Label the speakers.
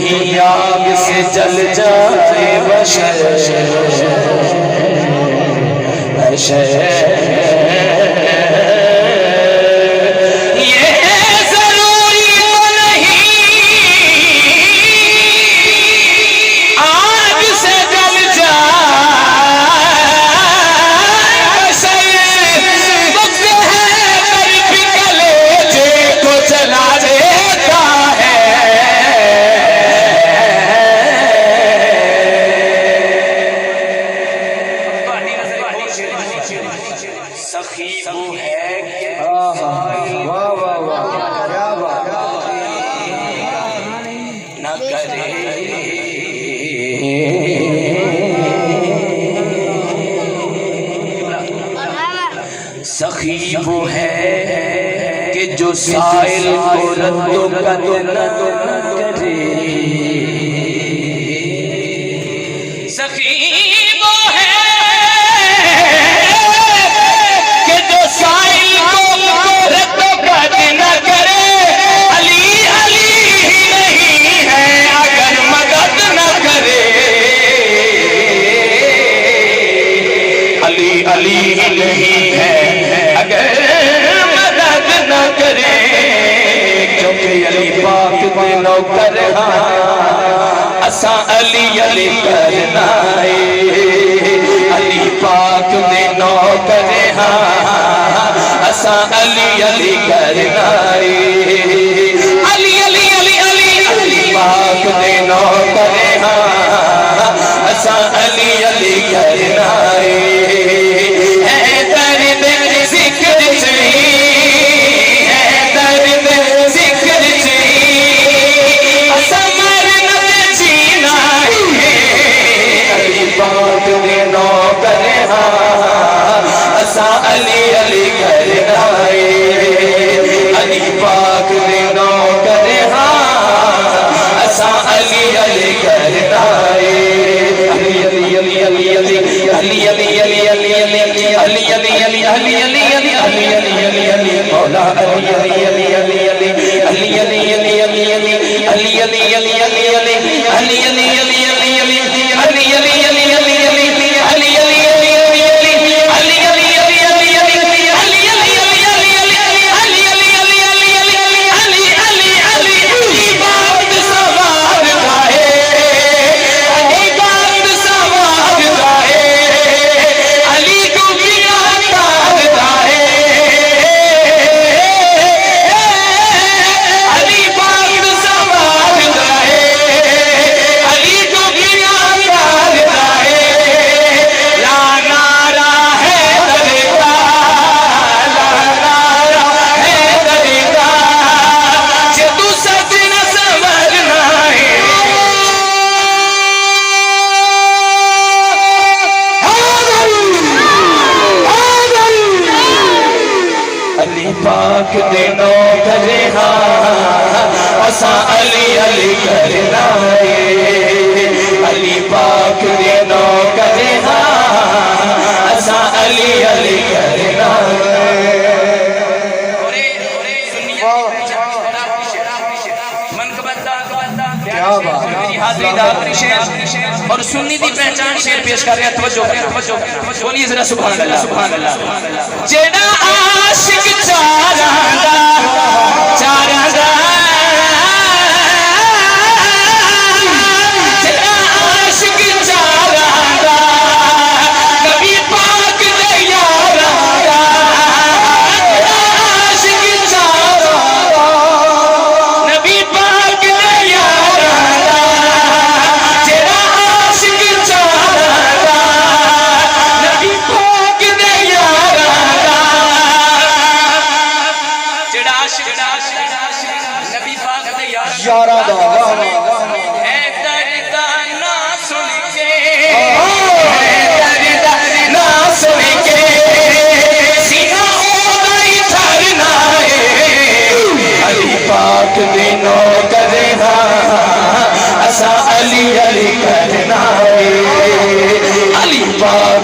Speaker 1: نہیں آگ سے جل جائے بشر سخی وہ ہے کہ جو سائل کو رد و بدل نہ کرے سخی وہ ہے کہ جو سائل کو رد و بدل نہ کرے علی علی ہی نہیں ہے اگر مدد نہ کرے علی علی ہی نہیں ہے اگر مدد نہ کرے کیونکہ علی پاک دے نوکر ہاں اساں علی علی کرنا ہے علی پاک دے نوکر ہاں اساں علی علی کرنا ہے علی علی علی علی علی پاک دے نوکر ہاں اساں علی علی کرنا ہے علی علی کرنا ہے علی پاک دے نوکر ہاں اساں علی علی کرنا ہے علی علی علی علی علی علی علی علی علی علی علی علی علی علی علی علی علی علی علی مولا علی علی علی علی علی علی علی علی علی علی علی علی علی علی علی علی علی علی علی پاک دے نوکر ہاں اساں علی علی کرنا ہے علی پاک دے نوکر ہاں اساں علی علی کرنا ہے اور سنی دی پہچان شیر پیش کر رہے ہیں توجہ بولیے ذرا سبحان اللہ سبحان اللہ جیڑا عاشق چاراں دا چاراں دا جیڑا عاشق چاراں دا نبی پاک دے یاراں دا عاشق چاراں دا نبی پاک دے یاراں دا جیڑا عاشق چاراں دا نبی پاک دے یاراں دا نبی پاک دے یاراں دا اے درد نہ سن کے اے درد نہ سن کے سینہ اودا ہی تھرنا ہے علی پاک دے نوکر ہاں اساں علی علی کرنا ہے علی پاک